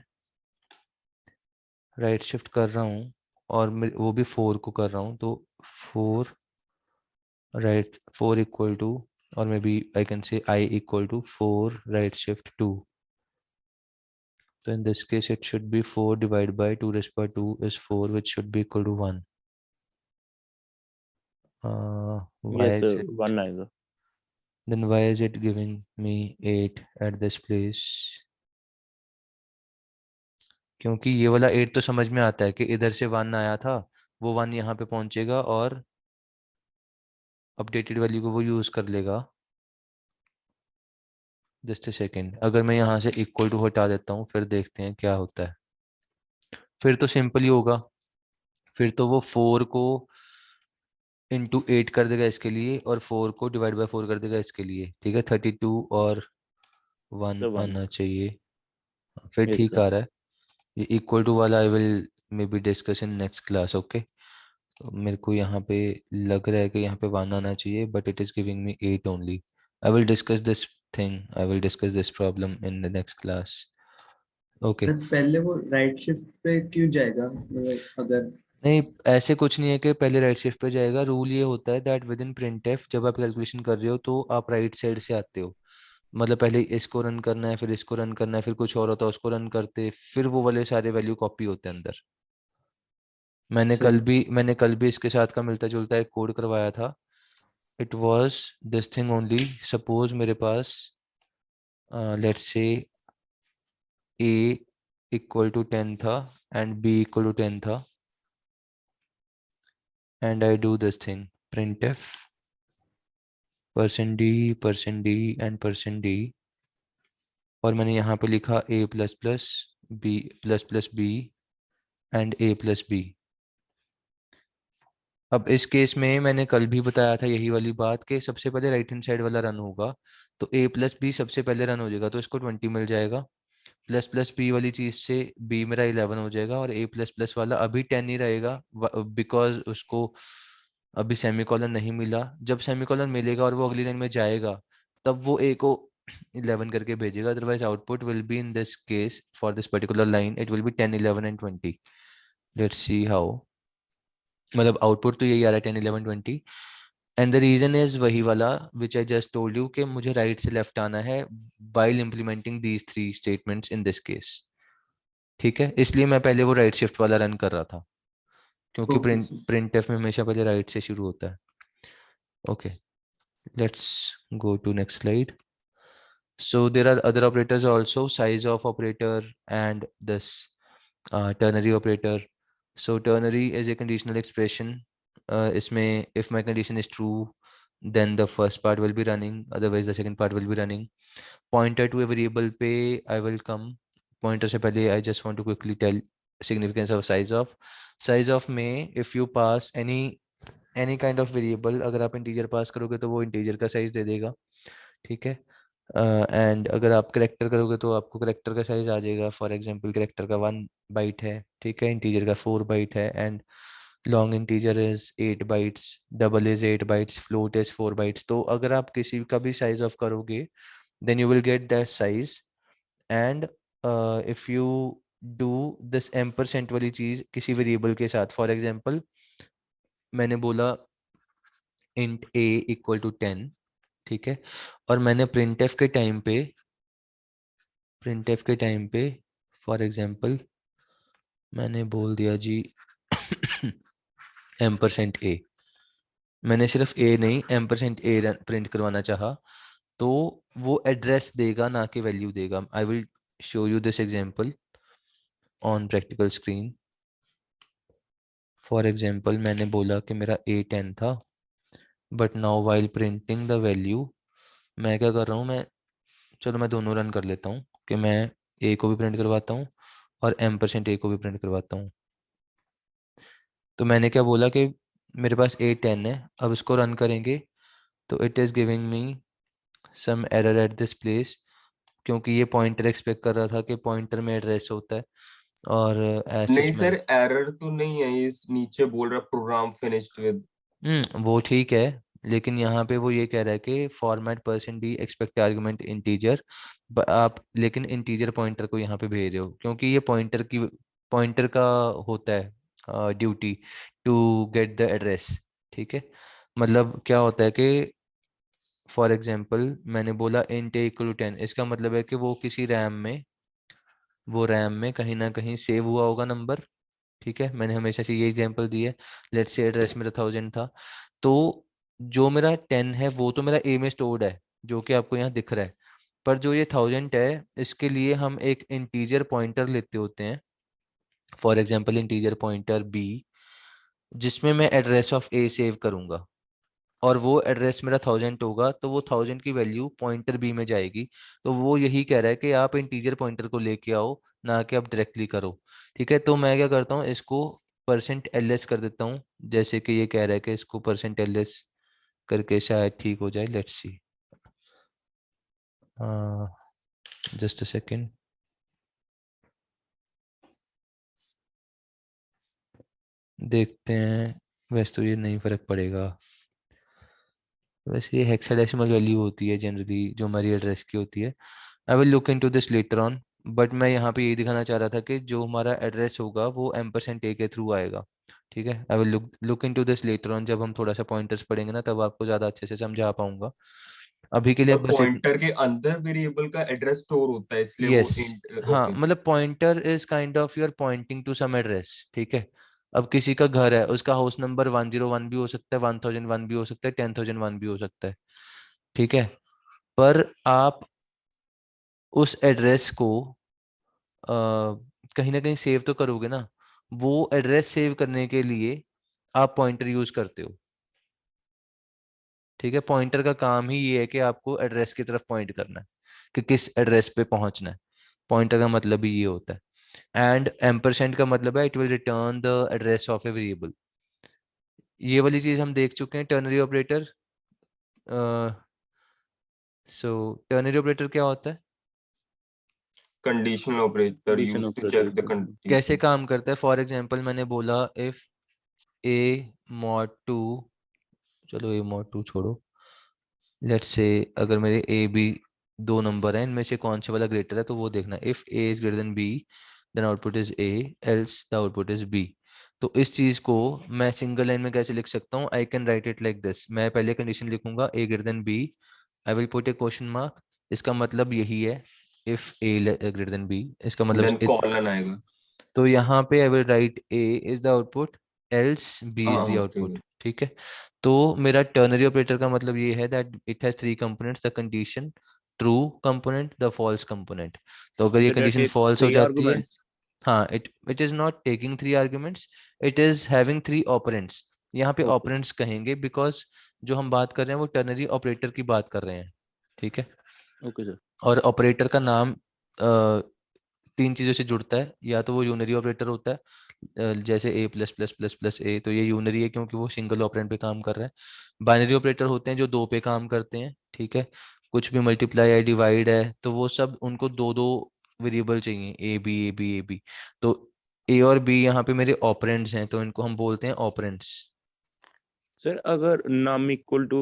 राइट शिफ्ट कर रहा हूँ और वो भी 4 को कर रहा हूँ, तो 4 right 4 equal to, or maybe I can say I equal to 4 right shift 2. So in this case it should be 4 divided by 2 raised by 2 is 4, which should be equal to 1. Why Yes, is it, 1 आएगा. then why is it giving me 8 at this place? क्योंकि ये वाला 8 तो समझ में आता है कि इधर से 1 आया था, वो 1 यहाँ पे पहुंचेगा और अपडेटेड वैल्यू को वो यूज कर लेगा. जस्ट अ सेकेंड, अगर मैं यहाँ से इक्वल टू हटा देता हूँ फिर देखते हैं क्या होता है. फिर तो सिंपल ही होगा, फिर तो वो 4 को इंटू 8 कर देगा इसके लिए और 4 को डिवाइड बाय 4 कर देगा इसके लिए. ठीक है, 32 और 1 The 1. आना चाहिए. फिर Yes, ठीक sir. आ रहा है. ये इक्वल टू वाला I will may be discuss in next class. Okay, मेरे को यहाँ पे लग रहा है कि यहाँ पे 1 आना चाहिए, but it is giving me 8 only. I will discuss this thing, I will discuss this problem in the next class. Okay. Sir पहले वो राइट शिफ्ट पे क्यों जाएगा, मतलब अगर नहीं, ऐसे कुछ नहीं है कि पहले राइट शिफ्ट पे जाएगा. रूल ये होता है दैट विद इन प्रिंटफ जब आप कैलकुलेशन कर रहे हो तो आप राइट साइड से आते हो. मतलब पहले इसको रन करना है, फिर इसको रन करना है, फिर कुछ और होता है उसको रन करते, फिर वो वाले सारे वैल्यू कॉपी होते हैं अंदर. सर मैंने कल भी इसके साथ का मिलता जुलता एक कोड करवाया था. It was this thing only. Suppose मेरे पास let's say a equal to 10 था एंड b इक्वल टू 10 था, and I do this thing printf %d and %d, और मैंने यहाँ पे लिखा a plus plus b plus plus b and a plus b. अब इस केस में मैंने कल भी बताया था यही वाली बात कि सबसे पहले राइट हैंड साइड वाला रन होगा, तो a प्लस बी सबसे पहले रन हो जाएगा, तो इसको 20 मिल जाएगा. प्लस प्लस बी वाली चीज से b मेरा 11 हो जाएगा, और a प्लस प्लस वाला अभी 10 ही रहेगा बिकॉज उसको अभी सेमीकोलन नहीं मिला. जब सेमीकोलन मिलेगा और वो अगली लाइन में जाएगा तब वो a को 11 करके भेजेगा. Otherwise output will be in this case for this particular line it will B 10 11 and 20. Let's see how. मतलब आउटपुट तो यही आ रहा है 10 11 20, एंड द रीजन इज वही वाला विच आई जस्ट टोल्ड यू कि मुझे राइट से लेफ्ट आना है while implementing these 3 statements in this case. ठीक है, इसलिए मैं पहले वो राइट शिफ्ट वाला रन कर रहा था, क्योंकि ओके सर। प्रिंटफ में हमेशा पहले राइट से शुरू होता है. Okay, let's go to next slide. So there are other operators also, size of operator and this ternary operator. So ternary is a conditional expression. इसमें if my condition is true then the first part will be running, otherwise the second part will be running. Pointer to a variable पे I will come. Pointer से पहले I just want to quickly tell significance of size of में if you pass any kind of variable, अगर आप integer पास करोगे तो वो integer का साइज दे देगा. ठीक है, एंड अगर आप करेक्टर करोगे तो आपको करेक्टर का साइज आ जाएगा. फॉर एग्जांपल करेक्टर का 1 बाइट है, ठीक है, इंटीजर का 4 बाइट है, and long integer is 8 bytes, double is 8 bytes, float is 4 bytes. तो अगर आप किसी का भी साइज ऑफ करोगे then you will get that size. And if you do this ampersand वाली चीज किसी वेरिएबल के साथ, फॉर एग्जांपल मैंने बोला int a इक्वल टू 10, ठीक है, और मैंने printf के टाइम पे फॉर एग्जांपल मैंने बोल दिया जी %a. मैंने सिर्फ a नहीं %a प्रिंट करवाना चाहा, तो वो एड्रेस देगा ना कि वैल्यू देगा. आई will show you this example on practical screen. For example मैंने बोला कि मेरा a 10 था, but now while printing the value मैं क्या कर रहा हूँ, मैं चलो मैं दोनों रन कर लेता हूँ कि मैं a को भी प्रिंट करवाता हूँ और %a को भी प्रिंट करवाता हूँ. तो मैंने क्या बोला कि मेरे पास a 10 है, अब इसको रन करेंगे तो it is giving me some error at this place, क्योंकि ये पॉइंटर एक्सपेक्ट कर रहा था कि पॉइंटर में एड्रेस होता है, और एज नहीं सच सर, एरर तो नहीं है, इस नीचे बोल रहा प्रोग्राम फिनिश्ड विद. वो ठीक है, लेकिन यहाँ पे वो ये कह रहा है कि format %d expect argument integer, आप लेकिन इंटीजर पॉइंटर को यहाँ पे भेज रहे हो, क्योंकि ये पॉइंटर का होता है duty to get the address. ठीक है, मतलब क्या होता है कि फॉर एग्जांपल मैंने बोला int a इक्वल टू 10, इसका मतलब है कि वो किसी रैम में कहीं ना कहीं सेव हुआ होगा नंबर। ठीक है, मैंने हमेशा से ये एग्जांपल दी है। लेट्स से एड्रेस मेरा 1000 था, तो जो मेरा 10 है वो तो मेरा ए में स्टोर्ड है, जो कि आपको यहाँ दिख रहा है। पर जो ये 1000 है, इसके लिए हम एक इंटीजर पॉइंटर लेते होते हैं, for example integer pointer b, जिसमें मैं एड्रेस ऑफ ए सेव करूंगा, और वो एड्रेस मेरा 1000 होगा, तो वो 1000 की वैल्यू पॉइंटर बी में जाएगी। तो वो यही कह रहा है कि आप इंटीजर पॉइंटर को लेके आओ, ना कि आप डायरेक्टली करो। ठीक है, तो मैं क्या करता हूँ, इसको %ls कर देता हूँ, जैसे कि ये कह रहा है कि इसको %ls करके शायद ठीक हो जाए। Let's see, just a second. देखते हैं, वैसे तो ये नहीं फर्क पड़ेगा। वैसे ये हेक्साडेसिमल वैल्यू होती है जनरली, जो हमारी एड्रेस की होती है। I will look into this later on, but मैं यहाँ पे यही दिखाना चाह रहा था कि जो हमारा एड्रेस होगा वो %a के थ्रू आएगा। ठीक है, I will look into this later on, जब हम थोड़ा सा पॉइंटर्स पढ़ेंगे ना, तब आपको ज़्यादा अच्छे से समझा पाऊंगा। अभी के लिए और बस पॉइंटर के अंदर वेरिएबल का एड्रेस स्टोर होता है, इसलिए वो यस, इंट। हाँ, ओके। मतलब pointer is kind of you're pointing to some address. ठीक है, अब किसी का घर है, उसका हाउस नंबर 101 भी हो सकता है, 1001 भी हो सकता है, 10001 भी हो सकता है। ठीक है, पर आप उस एड्रेस को अ, कहीं ना कहीं सेव तो करोगे ना। वो एड्रेस सेव करने के लिए आप पॉइंटर यूज करते हो। ठीक है, पॉइंटर का काम ही ये है कि आपको एड्रेस की तरफ पॉइंट करना है, कि किस एड्रेस पे पहुंचना है। पॉइंटर का मतलब ही ये होता है। एंड एम्परसेंड का मतलब है it will return the address of a variable. ये वाली चीज हम देख चुके हैं, ternary operator. So ternary operator क्या होता है, conditional operator condition used to operator check the होता है। कैसे कंडीशंस। काम करता है। फॉर एग्जांपल मैंने बोला इफ ए मॉड 2, चलो ए मॉड 2 छोड़ो, लेट्स से अगर मेरे ए बी दो नंबर हैं, इनमें से कौन से वाला ग्रेटर है, तो वो देखना। If a is greater than b, then output is a, else the output is b. तो इस चीज को मैं सिंगल लाइन में कैसे लिख सकता हूँ, I can write it like this. मैं पहले कंडीशन लिखूंगा A greater than B, I will put a question mark. इसका मतलब यही है, if A greater than B, इसका मतलब देन कॉलन आएगा। तो यहाँ पे I will write A is the output, else B is the हाँ ठीक आउटपुट। है। ठीक है, तो मेरा टर्नरी ऑपरेटर का मतलब ये है that it has three components, the condition, true component, the false component. तो अगर ये So that condition takes false हो three जाती है, arguments. हाँ, it is not taking three arguments, it is having three operands. यहाँ पे Okay. ऑपरेंड्स कहेंगे, बिकॉज जो हम बात कर रहे हैं वो टर्नरी ऑपरेटर की बात कर रहे हैं। ठीक है, Okay, sir. और ऑपरेटर का नाम तीन चीजों से जुड़ता है, या तो वो यूनरी ऑपरेटर होता है, जैसे ए प्लस प्लस प्लस प्लस ए, तो ये यूनरी है क्योंकि वो सिंगल ऑपरेंड पे काम कर रहा है। बाइनरी ऑपरेटर होते हैं जो दो पे काम करते हैं। ठीक है, कुछ भी मल्टीप्लाई है, डिवाइड है, तो वो सब उनको दो दो वेरिएबल चाहिए, a b a b a b. तो ए और बी यहाँ पे मेरे ऑपरेंड्स हैं, तो इनको हम बोलते हैं ऑपरेंड्स। सर अगर नाम इक्वल टू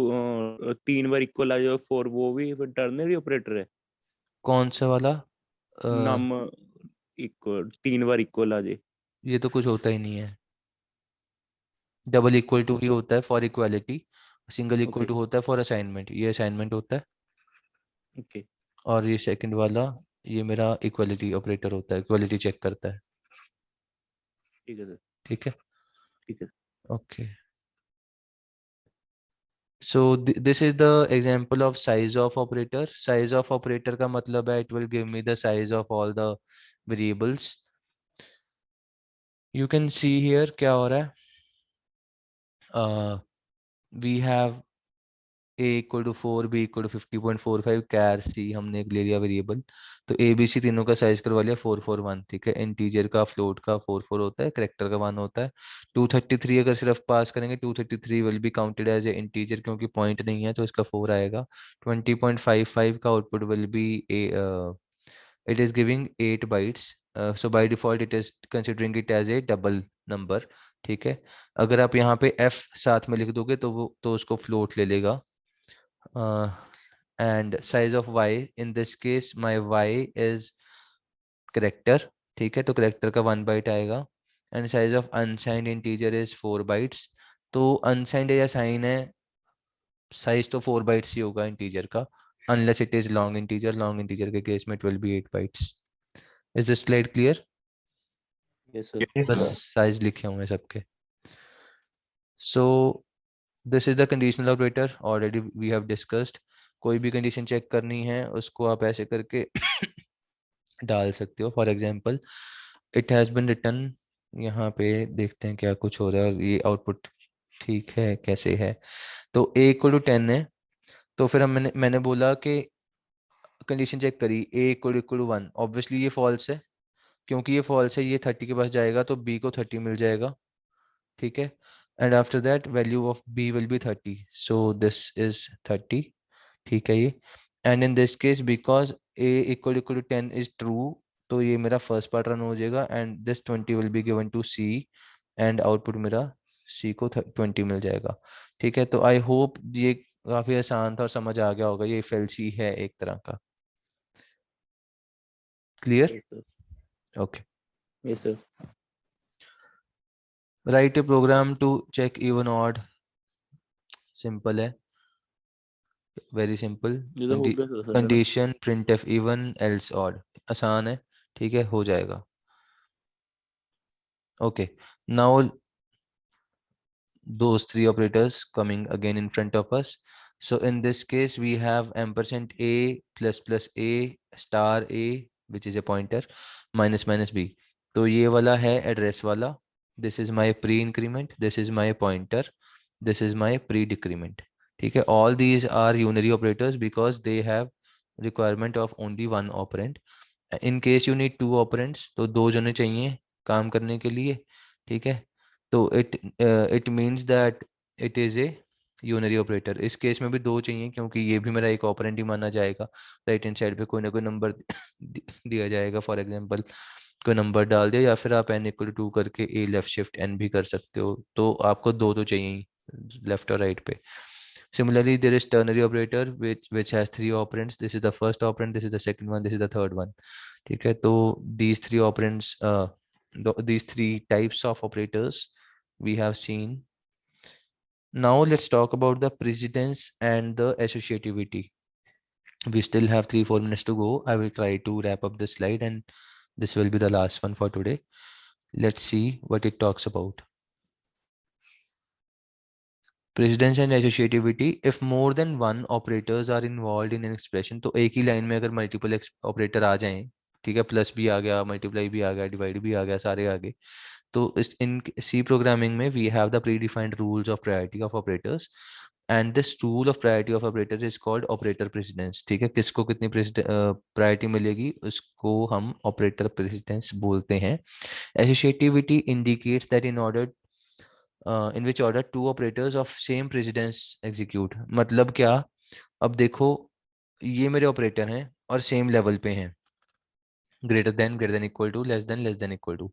3 बार इक्वल आ जाए 4, वो भी टर्नरी ऑपरेटर है? कौन सा वाला? अ, नाम इक्वल 3 बार इक्वल आ जाए। ये तो कुछ होता ही नहीं है। डबल इक्वल टू ही होता है for equality, single equal okay to होता है फॉर असाइनमेंट, ये असाइनमेंट होता है। ओके और ये सेकंड वाला, ये मेरा इक्वालिटी ऑपरेटर होता है, इक्वालिटी चेक करता है। ठीक है सर। ठीक है, ठीक है। Okay. So this is the example of size of operator. Size of operator का मतलब है it will give me the size of all the variables. You can see here क्या हो रहा है। We have a equal to 4, b equal to 50.45, char c हमने एक ले लिया वेरिएबल। तो a b c तीनों का साइज करवा लिया 441। ठीक है, इंटीजर का फ्लोट का 44 होता है, करेक्टर का 1 होता है। 233 अगर सिर्फ पास करेंगे, 233 will be counted as a integer, क्योंकि पॉइंट नहीं है तो इसका 4 आएगा। 20.55 का output will be it is giving 8 bytes, so by default it is considering it as a double number. ठीक है, अगर आप यहाँ पे f साथ में लिख दोगे तो वो तो उसको फ्लोट ले लेगा। And size of y, in this case my y is character। ठीक है, तो character का 1 बाइट आएगा। And size of unsigned integer is 4 bytes। तो unsigned है या sign है, साइज तो 4 बाइट्स ही होगा इंटीजर का, unless it is long integer के केस में it will be 8 bytes. Is this slide clear? Yes sir. Yes, बस sir. साइज लिखे हुए हैं सबके। So this is the conditional operator, already we have discussed. कोई भी कंडीशन चेक करनी है उसको आप ऐसे करके डाल सकते हो। For example it has been written, यहाँ पे देखते हैं क्या कुछ हो रहा है और ये आउटपुट ठीक है कैसे है। तो a इक्वल टू 10 है, तो फिर मैंने बोला कि कंडीशन चेक करी a इक्वल टू 1, ऑब्वियसली ये फॉल्स है, क्योंकि ये फॉल्स है ये 30 के पास जाएगा तो b को 30 मिल जाएगा, ठीक है। And after that value of b will be 30, so this is 30, ठीक है ये। And in this case because a equal to 10 is true, तो ये मेरा फर्स्ट पार्ट रन हो जाएगा and this 20 will be given to c, and output मेरा c को 20 मिल जाएगा, ठीक है। तो आई होप ये काफी आसान था और समझ आ गया होगा, ये FLC है एक तरह का। Clear? Okay. Yes sir. Right a program to check even odd, simple है, वेरी सिंपल। ये तो हो गया sir. Condition printf even else odd, आसान है, ठीक है, हो जाएगा। Okay, now those three operators coming again in front of us. So in this case we have ampersand a plus a star a, which is a pointer, minus b। तो ये वाला है एड्रेस वाला, this is my pre increment, this is my pointer, this is my pre decrement, ठीक है। all these are unary operators because they have requirement of only one operand। in case you need two operands, तो दो जने चाहिए काम करने के लिए, ठीक है। तो it means that it is a unary operator. इस केस में भी दो चाहिए क्योंकि ये भी मेरा एक ऑपरेंड ही माना जाएगा। राइट हैंड साइड पे कोई ना कोई नंबर दिया जाएगा, फॉर एग्जांपल कोई नंबर डाल दिया, या फिर आप n इक्वल टू करके a लेफ्ट शिफ्ट n भी कर सकते हो, तो आपको दो तो चाहिए लेफ्ट और राइट पे। Similarly, there is ternary operator which has three operands. This is the first operand, this is the second one, this is the third one. ठीक है, तो these three operands, these three types of operators we have seen. Now let's talk about the precedence and the associativity. We still have 3-4 minutes to go. I will try to wrap up this slide and this will be the last one for today. Let's see what it talks about. Precedence and associativity. If more than one operators are involved in an expression, तो एक ही line में अगर multiple operator आ जाएं, ठीक है, plus भी आ गया, multiply भी आ गया, डिवाइड भी आ गया, सारे आ गए, तो इस इन सी प्रोग्रामिंग में we have the predefined rules of priority of operators, and this rule of priority of operators is called operator precedence, ठीक है। किसको कितनी प्रायोरिटी मिलेगी उसको हम ऑपरेटर प्रेसिडेंस बोलते हैं। Associativity indicates that in order in which order two operators of same precedence execute। मतलब क्या, अब देखो ये मेरे ऑपरेटर हैं और सेम लेवल पे हैं, greater than equal to, less than equal to.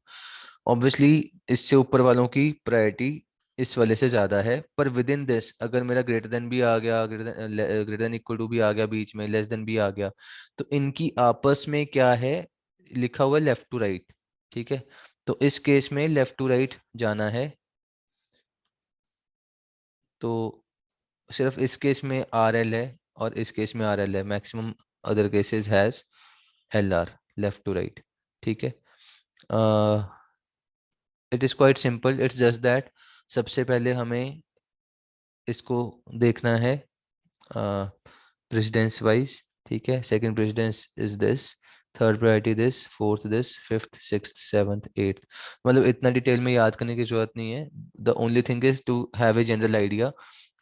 Obviously इससे ऊपर वालों की प्रायोरिटी इस वाले से ज्यादा है, पर विद इन दिस अगर मेरा ग्रेटर देन भी आ गया, ग्रेटर देन इक्वल टू भी आ गया बीच में, लेस देन भी आ गया, तो इनकी आपस में क्या है लिखा हुआ है, लेफ्ट टू राइट, ठीक है। तो इस केस में लेफ्ट टू राइट जाना है, तो सिर्फ इस केस में RL है और इस केस में RL है, maximum other cases has LR, left to right, ठीक है। It is quite simple, it's just that सबसे पहले हमें इसको देखना है प्रेसिडेंस वाइज, ठीक है। Second precedence is this, third priority this, fourth this, fifth, sixth, seventh, eighth. मतलब इतना डिटेल में याद करने की जरूरत नहीं है। The only thing is to have a general idea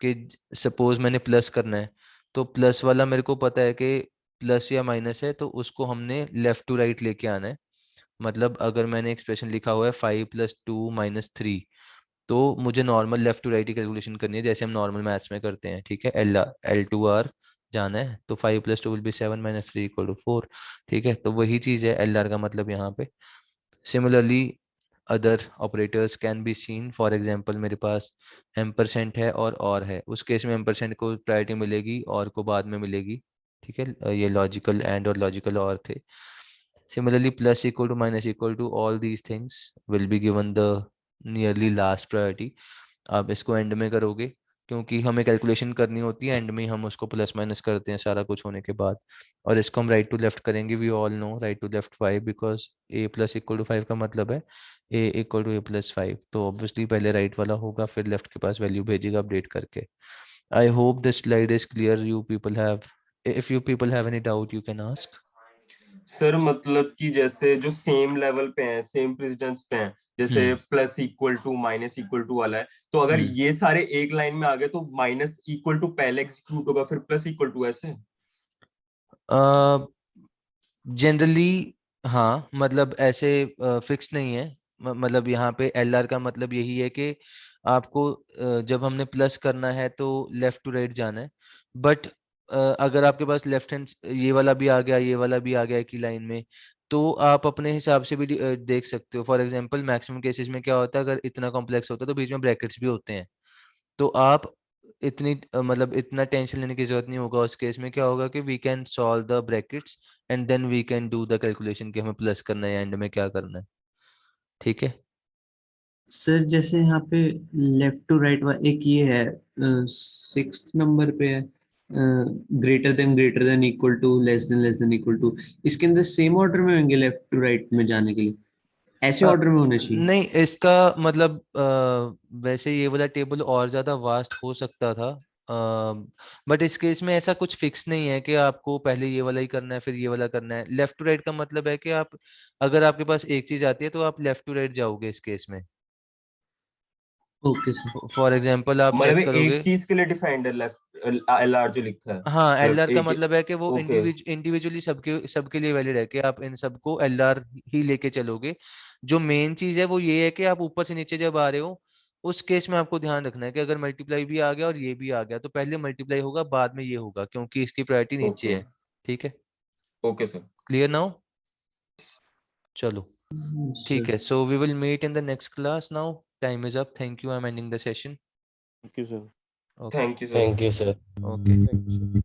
कि सपोज मैंने प्लस करना है, तो प्लस वाला मेरे को पता है कि प्लस या माइनस है, तो उसको हमने लेफ्ट टू राइट लेके आना है। मतलब अगर मैंने एक्सप्रेशन लिखा हुआ है 5 + 2 - 3, तो मुझे नॉर्मल लेफ्ट टू राइट की कैलकुलेशन करनी है जैसे हम नॉर्मल मैथ्स में करते हैं, ठीक है। L2R जाना है, तो 5 + 2 विल बी 7 - 3 = 4, ठीक है। तो वही चीज़ है LR का मतलब यहाँ पे। Similarly other operators can be seen, for example मेरे पास एम्परसेंट है और है, उस केस में एम्परसेंट को प्रायोरिटी मिलेगी और को बाद में मिलेगी, ठीक है। ये लॉजिकल एंड और लॉजिकल और थे। Similarly, plus equal to minus equal to, all these things will be given the nearly last priority। आप इसको एंड में करोगे क्योंकि हमें कैलकुलेशन करनी होती है, एंड में हम उसको प्लस माइनस करते हैं सारा कुछ होने के बाद। और इसको हम राइट टू लेफ्ट करेंगे, we all know right to left 5, because a plus equal to 5 का मतलब है a equal to a plus 5। तो ऑब्वियसली पहले राइट वाला होगा, फिर लेफ्ट के पास वैल्यू भेजेगा अपडेट करके। I hope this slide is clear. You people have, if you people have any doubt you can ask. Sir मतलब कि जैसे जो सेम लेवल पे हैं, सेम प्रेसिडेंस पे हैं, जैसे plus equal to minus equal to वाला है, तो अगर ये सारे एक लाइन में आ गए तो माइनस इक्वल टू पहले एग्जीक्यूट होगा फिर प्लस इक्वल टू ऐसे। जनरली हाँ, मतलब ऐसे फिक्स नहीं है। मतलब यहाँ पे LR का मतलब यही है कि आपको जब हमने प्लस करना है तो लेफ्ट टू राइट जाना है। बट अगर आपके पास लेफ्ट हैंड ये वाला भी आ गया, ये वाला भी आ गया एक ही लाइन में, तो आप अपने हिसाब से भी देख सकते हो। फॉर एग्जांपल मैक्सिमम केसेस में क्या होता है, अगर इतना कॉम्प्लेक्स होता है तो बीच में ब्रैकेट्स भी होते हैं, तो आप इतनी मतलब इतना टेंशन लेने की जरूरत नहीं होगा। उस केस में क्या होगा कि we can solve the brackets and then we can do the calculation कि हमें प्लस करना है या एंड में क्या करना है। ठीक है सर जैसे यहाँ पे लेफ्ट टू राइट एक ये है 6th नंबर पे है, greater than equal to less than equal to, इसके अंदर सेम ऑर्डर में होंगे लेफ्ट टू राइट में जाने के लिए, ऐसे ऑर्डर में होना चाहिए? नहीं, इसका मतलब वैसे ये वाला टेबल और ज्यादा वास्ट हो सकता था, बट इस केस में ऐसा कुछ फिक्स नहीं है कि आपको पहले ये वाला ही करना है फिर ये वाला करना है। लेफ्ट टू राइट का मतलब है कि आप, अगर आपके पास एक चीज आती है तो आप लेफ्ट टू राइट जाओगे इस केस में। Okay sir. फॉर एग्जाम्पल आप मतलब चेक ये करोगे, एक चीज के लिए डिफाइंड है लेफ्ट LR जो लिखा है, हाँ मतलब LR का एक। मतलब है कि वो ओके इंडिविजुअली सबके सबके लिए वैलिड है कि आप इन सबको LR ही लेके चलोगे। जो मेन चीज है वो ये है कि आप ऊपर से नीचे जब आ रहे हो, उस केस में आपको ध्यान रखना है कि अगर मल्टीप्लाई भी आ गया और ये भी आ गया तो पहले मल्टीप्लाई होगा बाद में ये होगा, क्योंकि इसकी प्रायोरिटी नीचे ओके है। ठीक है, ओके सर। Clear now? चलो ठीक सर है, so we will meet in the next class now. Time is up, thank you, I am ending the session. Thank you sir. Okay thank you sir. Okay.